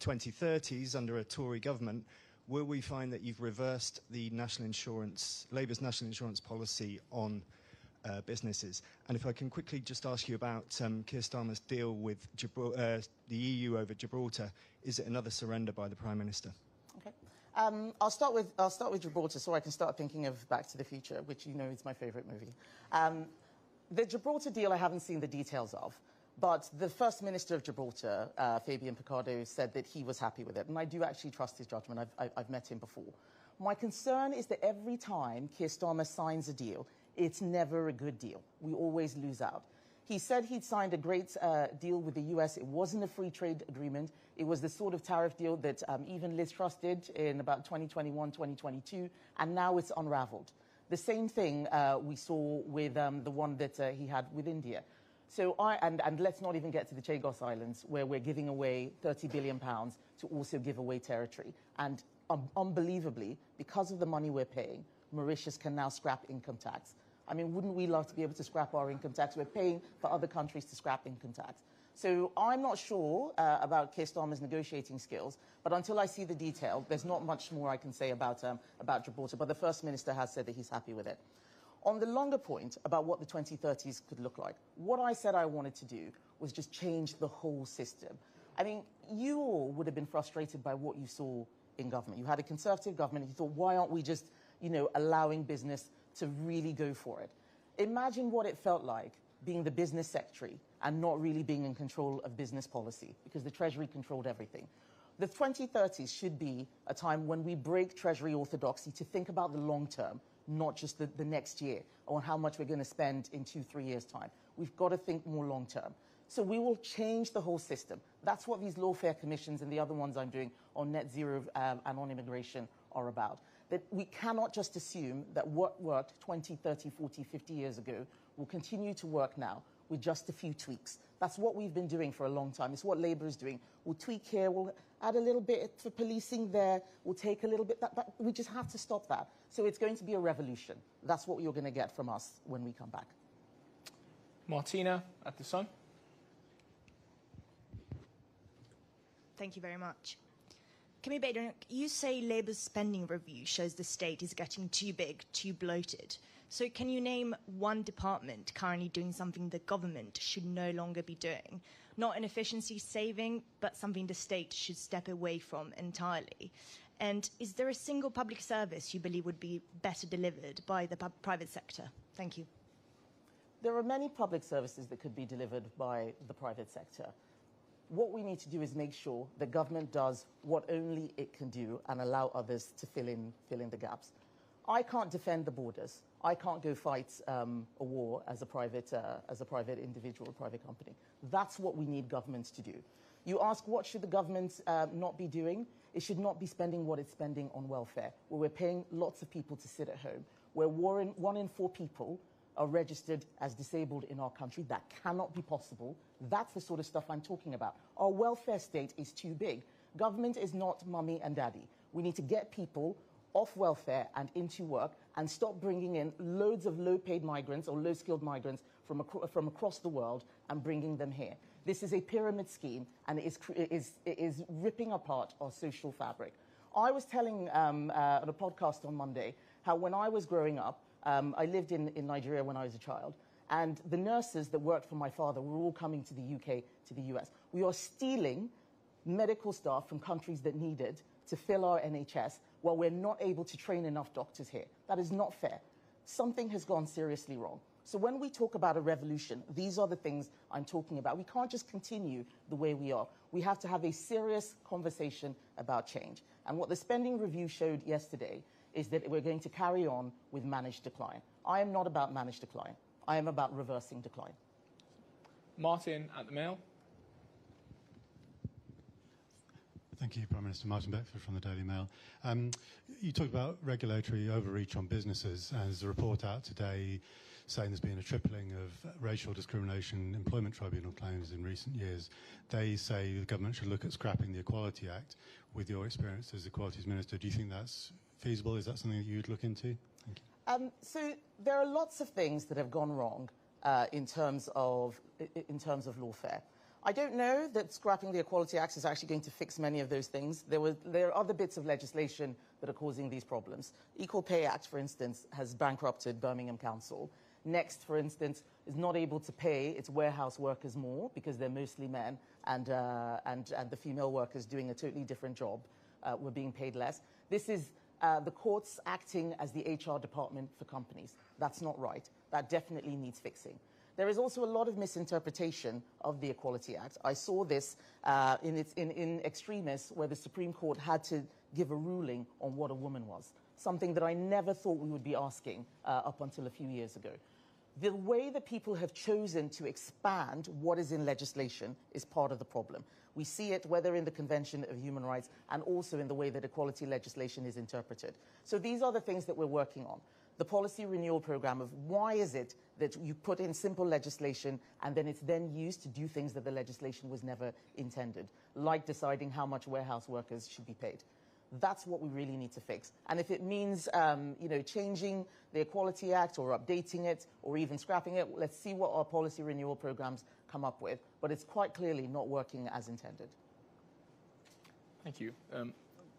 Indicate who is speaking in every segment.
Speaker 1: 2030s under a Tory government, will we find that you've reversed the Labour's national insurance policy on businesses? And if I can quickly just ask you about Keir Starmer's deal with the EU over Gibraltar, is it another surrender by the Prime Minister?
Speaker 2: Okay. I'll start with Gibraltar, so I can start thinking of Back to the Future, which you know is my favourite movie. The Gibraltar deal, I haven't seen the details of, but the First Minister of Gibraltar, Fabian Picardo, said that he was happy with it, and I do actually trust his judgment. I've met him before. My concern is that every time Keir Starmer signs a deal, it's never a good deal. We always lose out. He said he'd signed a great deal with the US. It wasn't a free trade agreement. It was the sort of tariff deal that even Liz Truss did in about 2021, 2022, and now it's unraveled. The same thing we saw with the one that he had with India. So and let's not even get to the Chagos Islands, where we're giving away £30 billion to also give away territory. And unbelievably, because of the money we're paying, Mauritius can now scrap income tax. I mean, wouldn't we love to be able to scrap our income tax? We're paying for other countries to scrap income tax. So I'm not sure about Keir Starmer's negotiating skills, but until I see the detail, there's not much more I can say about Gibraltar. But the First Minister has said that he's happy with it. On the longer point about what the 2030s could look like, what I said I wanted to do was just change the whole system. I mean, you all would have been frustrated by what you saw in government. You had a Conservative government, and you thought, why aren't we just, allowing business to really go for it? Imagine what it felt like being the business secretary and not really being in control of business policy, because the Treasury controlled everything. The 2030s should be a time when we break Treasury orthodoxy to think about the long term, not just the next year, or how much we're going to spend in 2-3 years' time. We've got to think more long term. So we will change the whole system. That's what these lawfare commissions and the other ones I'm doing on net zero and on immigration are about. That we cannot just assume that what worked 20, 30, 40, 50 years ago will continue to work now with just a few tweaks. That's what we've been doing for a long time. It's what Labour is doing. We'll tweak here, we'll add a little bit for policing there, we'll take a little bit, we just have to stop that. So it's going to be a revolution. That's what you're going to get from us when we come back.
Speaker 3: Martina at the Sun.
Speaker 4: Thank you very much. Kemi Badenoch, you say Labour's spending review shows the state is getting too big, too bloated. So can you name one department currently doing something the government should no longer be doing? Not an efficiency saving, but something the state should step away from entirely. And is there a single public service you believe would be better delivered by the private sector? Thank you.
Speaker 2: There are many public services that could be delivered by the private sector. What we need to do is make sure the government does what only it can do and allow others to fill in the gaps. I can't defend the borders. I can't go fight a war as a private individual, a private company. That's what we need governments to do. You ask, what should the government not be doing? It should not be spending what it's spending on welfare, where we're paying lots of people to sit at home, where 1 in 4 people are registered as disabled in our country. That cannot be possible. That's the sort of stuff I'm talking about. Our welfare state is too big. Government is not mummy and daddy. We need to get people off welfare and into work and stop bringing in loads of low-paid migrants or low-skilled migrants from across the world and bringing them here. This is a pyramid scheme, and it is ripping apart our social fabric. I was telling on a podcast on Monday how when I was growing up, I lived in Nigeria when I was a child, and the nurses that worked for my father were all coming to the UK, to the US. We are stealing medical staff from countries that need it to fill our NHS while we're not able to train enough doctors here. That is not fair. Something has gone seriously wrong. So when we talk about a revolution, these are the things I'm talking about. We can't just continue the way we are. We have to have a serious conversation about change. And what the spending review showed yesterday is that we're going to carry on with managed decline. I am not about managed decline. I am about reversing decline.
Speaker 3: Martin at the Mail.
Speaker 5: Thank you, Prime Minister. Martin Beckford from the Daily Mail. You talked about regulatory overreach on businesses. There's a report out today saying there's been a tripling of racial discrimination employment tribunal claims in recent years. They say the government should look at scrapping the Equality Act. With your experience as Equalities Minister, do you think that's feasible? Is that something that you'd look into? Thank you.
Speaker 2: So there are lots of things that have gone wrong in terms of lawfare. I don't know that scrapping the Equality Act is actually going to fix many of those things. There are other bits of legislation that are causing these problems. Equal Pay Act, for instance, has bankrupted Birmingham Council. Next, for instance, is not able to pay its warehouse workers more because they're mostly men, and the female workers doing a totally different job were being paid less. This is the courts acting as the HR department for companies. That's not right. That definitely needs fixing. There is also a lot of misinterpretation of the Equality Act. I saw this in extremis, where the Supreme Court had to give a ruling on what a woman was, something that I never thought we would be asking up until a few years ago. The way that people have chosen to expand what is in legislation is part of the problem. We see it whether in the Convention of Human Rights and also in the way that equality legislation is interpreted. So these are the things that we're working on. The policy renewal program of why is it that you put in simple legislation and then it's then used to do things that the legislation was never intended, like deciding how much warehouse workers should be paid. That's what we really need to fix. And if it means changing the Equality Act or updating it or even scrapping it, let's see what our policy renewal programs come up with. But it's quite clearly not working as intended.
Speaker 3: Thank you.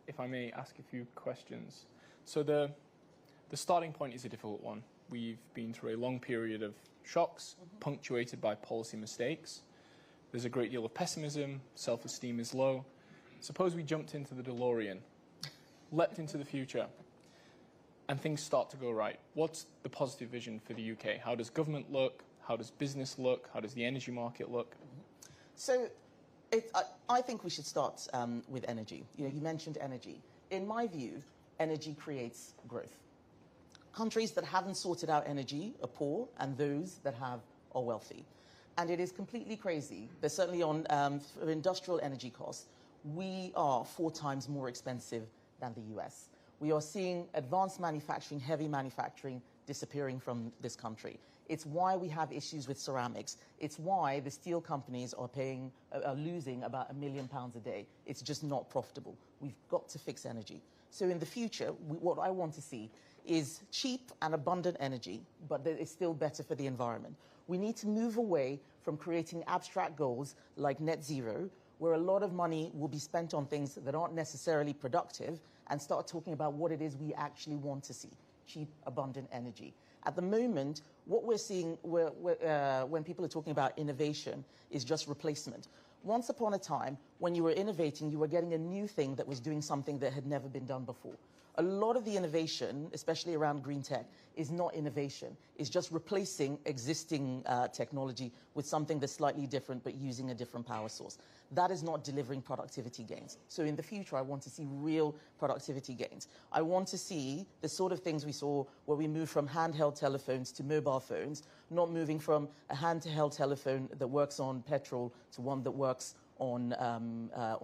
Speaker 3: If I may ask a few questions. So the starting point is a difficult one. We've been through a long period of shocks, punctuated by policy mistakes. There's a great deal of pessimism, self-esteem is low. Suppose we jumped into the DeLorean, leapt into the future, and things start to go right. What's the positive vision for the UK? How does government look? How does business look? How does the energy market look?
Speaker 2: So I think we should start with energy. You mentioned energy. In my view, energy creates growth. Countries that haven't sorted out energy are poor, and those that have are wealthy. And it is completely crazy that certainly on for industrial energy costs, we are 4 times more expensive than the US. We are seeing advanced manufacturing, heavy manufacturing disappearing from this country. It's why we have issues with ceramics. It's why the steel companies are losing about £1 million a day. It's just not profitable. We've got to fix energy. So in the future, what I want to see is cheap and abundant energy, but that is still better for the environment. We need to move away from creating abstract goals like net zero, where a lot of money will be spent on things that aren't necessarily productive, and start talking about what it is we actually want to see: cheap, abundant energy. At the moment, what we're seeing when people are talking about innovation is just replacement. Once upon a time, when you were innovating, you were getting a new thing that was doing something that had never been done before. A lot of the innovation, especially around green tech, is not innovation. It's just replacing existing technology with something that's slightly different but using a different power source. That is not delivering productivity gains. So in the future, I want to see real productivity gains. I want to see the sort of things we saw where we moved from handheld telephones to mobile phones, not moving from a handheld telephone that works on petrol to one that works on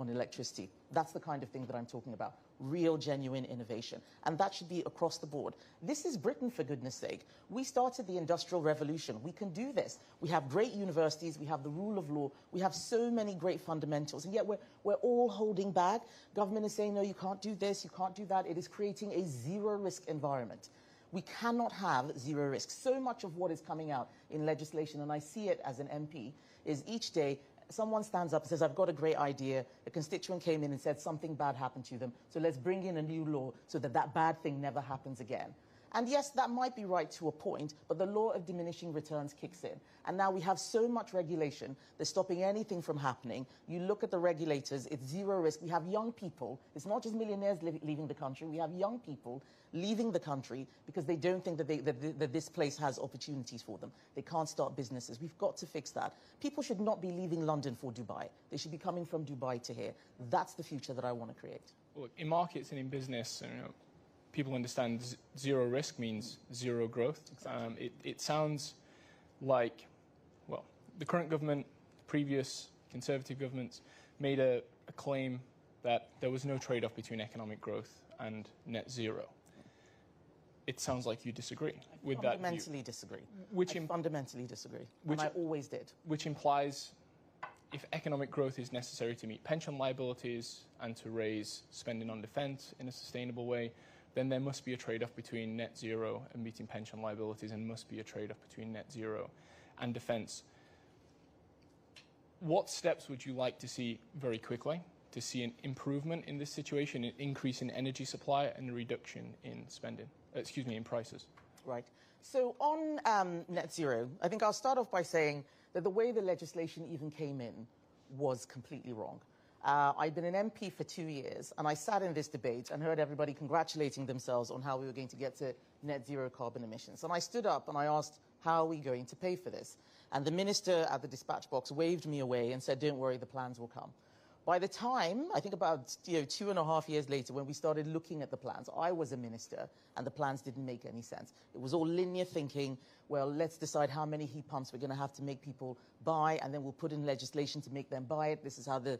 Speaker 2: electricity. That's the kind of thing that I'm talking about. Real, genuine innovation. And that should be across the board. This is Britain, for goodness sake. We started the Industrial Revolution. We can do this. We have great universities. We have the rule of law. We have so many great fundamentals. And yet we're all holding back. Government is saying, no, you can't do this, you can't do that. It is creating a zero-risk environment. We cannot have zero risk. So much of what is coming out in legislation, and I see it as an MP, is each day someone stands up and says, I've got a great idea. A constituent came in and said something bad happened to them. So let's bring in a new law so that that bad thing never happens again. And yes, that might be right to a point, but the law of diminishing returns kicks in. And now we have so much regulation that's stopping anything from happening. You look at the regulators, it's zero risk. We have young people. It's not just millionaires leaving the country. We have young people leaving the country because they don't think that this place has opportunities for them. They can't start businesses. We've got to fix that. People should not be leaving London for Dubai. They should be coming from Dubai to here. That's the future that I want to create.
Speaker 3: Look, in markets and in business, people understand zero risk means zero growth.
Speaker 2: Exactly.
Speaker 3: It sounds like, well, the current government, previous Conservative governments made a claim that there was no trade-off between economic growth and net zero. It sounds like you disagree with that view.
Speaker 2: Fundamentally disagree.
Speaker 3: I
Speaker 2: fundamentally disagree. And I always did.
Speaker 3: Which implies if economic growth is necessary to meet pension liabilities and to raise spending on defence in a sustainable way, then there must be a trade-off between net zero and meeting pension liabilities, and must be a trade-off between net zero and defence. What steps would you like to see very quickly to see an improvement in this situation, an increase in energy supply and a reduction in spending, in prices?
Speaker 2: Right. So on net zero, I think I'll start off by saying that the way the legislation even came in was completely wrong. I've been an MP for 2 years, and I sat in this debate and heard everybody congratulating themselves on how we were going to get to net zero carbon emissions. And I stood up and I asked, how are we going to pay for this? And the minister at the dispatch box waved me away and said, don't worry, the plans will come. By the time, I think about 2.5 years later, when we started looking at the plans, I was a minister and the plans didn't make any sense. It was all linear thinking. Well, let's decide how many heat pumps we're going to have to make people buy, and then we'll put in legislation to make them buy it. This is how the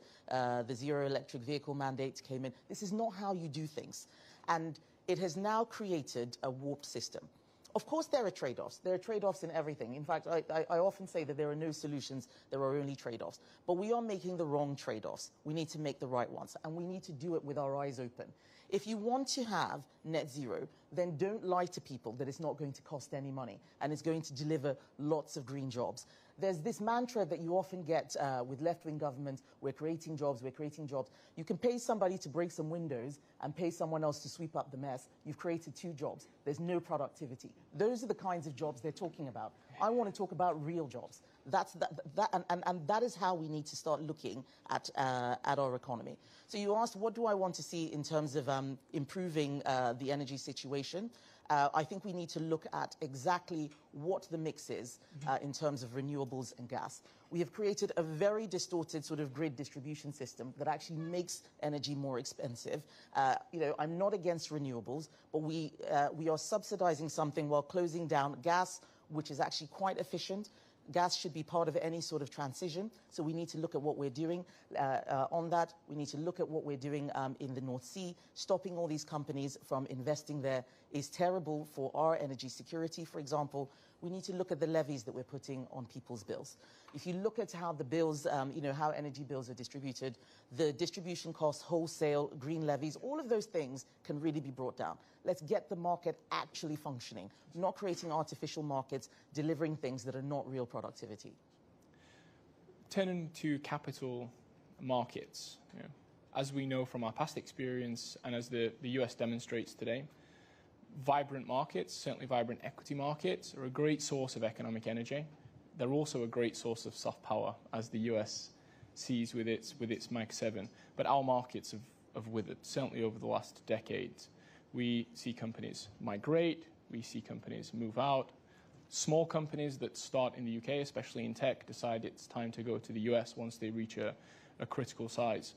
Speaker 2: zero electric vehicle mandate came in. This is not how you do things. And it has now created a warped system. Of course, there are trade-offs. There are trade-offs in everything. In fact, I often say that there are no solutions, there are only trade-offs. But we are making the wrong trade-offs. We need to make the right ones, and we need to do it with our eyes open. If you want to have net zero, then don't lie to people that it's not going to cost any money and it's going to deliver lots of green jobs. There's this mantra that you often get with left-wing governments, we're creating jobs, we're creating jobs. You can pay somebody to break some windows and pay someone else to sweep up the mess. You've created 2 jobs. There's no productivity. Those are the kinds of jobs they're talking about. I want to talk about real jobs. And that is how we need to start looking at our economy. So you asked, what do I want to see in terms of improving the energy situation? I think we need to look at exactly what the mix is in terms of renewables and gas. We have created a very distorted sort of grid distribution system that actually makes energy more expensive. I'm not against renewables, but we are subsidizing something while closing down gas, which is actually quite efficient. Gas should be part of any sort of transition, so we need to look at what we're doing on that. We need to look at what we're doing in the North Sea. Stopping all these companies from investing there is terrible for our energy security, for example. We need to look at the levies that we're putting on people's bills. If you look at how the bills, how energy bills are distributed, the distribution costs, wholesale, green levies, all of those things can really be brought down. Let's get the market actually functioning, not creating artificial markets, delivering things that are not real productivity.
Speaker 3: Turning to capital markets, as we know from our past experience and as the US demonstrates today, vibrant markets, certainly vibrant equity markets, are a great source of economic energy. They're also a great source of soft power, as the US sees with its Mag 7. But our markets have withered, certainly over the last decade. We see companies migrate, we see companies move out. Small companies that start in the UK, especially in tech, decide it's time to go to the US once they reach a critical size.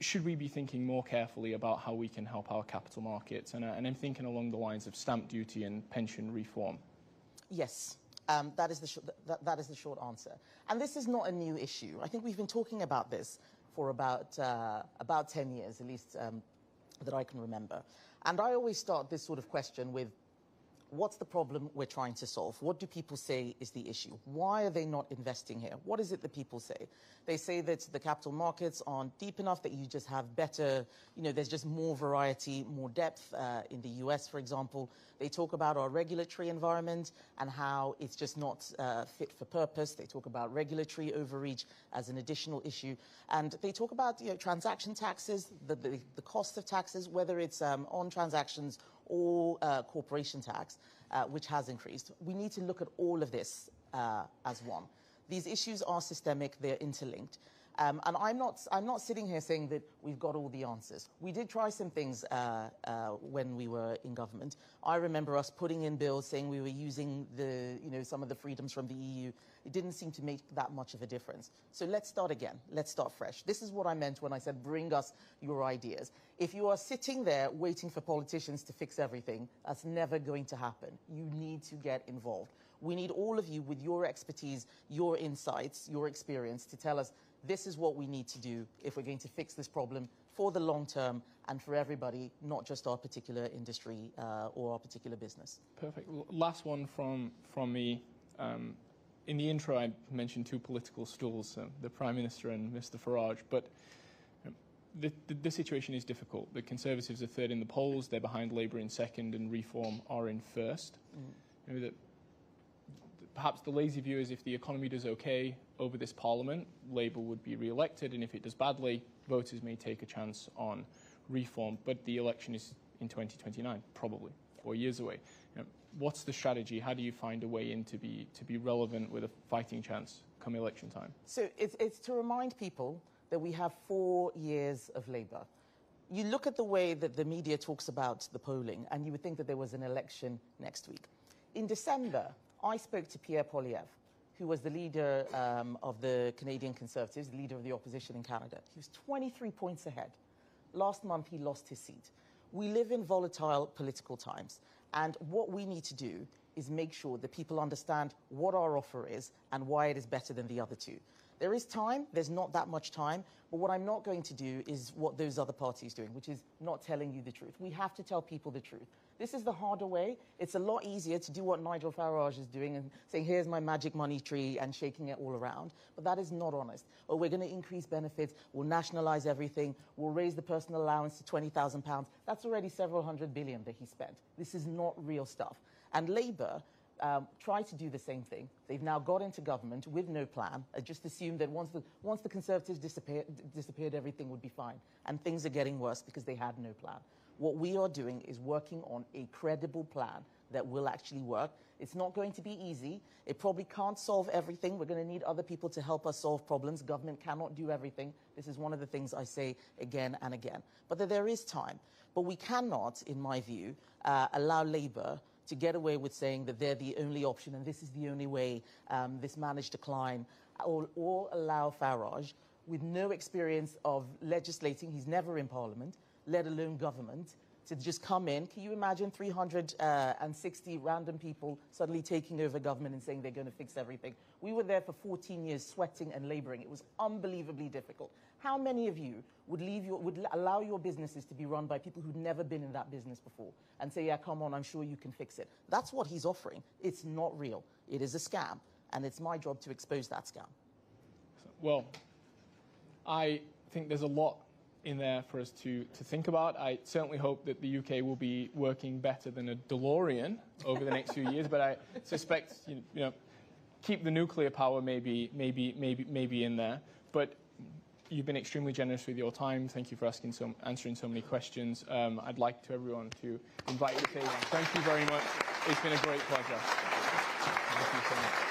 Speaker 3: Should we be thinking more carefully about how we can help our capital markets? And I'm thinking along the lines of stamp duty and pension reform.
Speaker 2: Yes, that is the short answer. And this is not a new issue. I think we've been talking about this for about 10 years, at least that I can remember. And I always start this sort of question with, what's the problem we're trying to solve? What do people say is the issue? Why are they not investing here? What is it that people say? They say that the capital markets aren't deep enough, that you just have better, there's just more variety, more depth. In the US, for example, they talk about our regulatory environment and how it's just not fit for purpose. They talk about regulatory overreach as an additional issue. And they talk about transaction taxes, the cost of taxes, whether it's on transactions or corporation tax, which has increased. We need to look at all of this as one. These issues are systemic, they're interlinked. And I'm not sitting here saying that we've got all the answers. We did try some things when we were in government. I remember us putting in bills saying we were using some of the freedoms from the EU. It didn't seem to make that much of a difference. So let's start again. Let's start fresh. This is what I meant when I said bring us your ideas. If you are sitting there waiting for politicians to fix everything, that's never going to happen. You need to get involved. We need all of you with your expertise, your insights, your experience to tell us this is what we need to do if we're going to fix this problem for the long term and for everybody, not just our particular industry or our particular business.
Speaker 3: Perfect. Last one from me. In the intro, I mentioned 2 political stools, the Prime Minister and Mr. Farage, but the situation is difficult. The Conservatives are third in the polls, they're behind Labour in second, and Reform are in first. perhaps the lazy view is if the economy does okay over this Parliament, Labour would be re-elected, and if it does badly, voters may take a chance on reform. But the election is in 2029, probably 4 years away. What's the strategy? How do you find a way in to be relevant with a fighting chance come election time?
Speaker 2: So it's to remind people that we have 4 years of Labour. You look at the way that the media talks about the polling, and you would think that there was an election next week. In December, I spoke to Pierre Poilievre, who was the leader of the Canadian Conservatives, the leader of the opposition in Canada. He was 23 points ahead. Last month, he lost his seat. We live in volatile political times, and what we need to do is make sure that people understand what our offer is and why it is better than the other two. There is time, there's not that much time, but what I'm not going to do is what those other parties are doing, which is not telling you the truth. We have to tell people the truth. This is the harder way. It's a lot easier to do what Nigel Farage is doing and saying, here's my magic money tree and shaking it all around. But that is not honest. Or we're going to increase benefits, we'll nationalise everything, we'll raise the personal allowance to £20,000. That's already several hundred billion that he spent. This is not real stuff. And Labour try to do the same thing. They've now got into government with no plan, just assumed that once the Conservatives disappeared, everything would be fine. And things are getting worse because they had no plan. What we are doing is working on a credible plan that will actually work. It's not going to be easy. It probably can't solve everything. We're going to need other people to help us solve problems. Government cannot do everything. This is one of the things I say again and again. But that there is time. But we cannot, in my view, allow Labour to get away with saying that they're the only option and this is the only way this managed decline, or allow Farage, with no experience of legislating, he's never in Parliament, let alone government, to just come in. Can you imagine 360 random people suddenly taking over government and saying they're going to fix everything? We were there for 14 years sweating and labouring. It was unbelievably difficult. How many of you would allow your businesses to be run by people who'd never been in that business before and say, yeah, come on, I'm sure you can fix it? That's what he's offering. It's not real. It is a scam, and it's my job to expose that scam.
Speaker 3: Well, I think there's a lot in there for us to think about. I certainly hope that the UK will be working better than a DeLorean over the next few years, but I suspect, keep the nuclear power maybe in there. But you've been extremely generous with your time. Thank you for answering so many questions. I'd like everyone to invite you to say thank you very much. It's been a great pleasure. Thank you so much.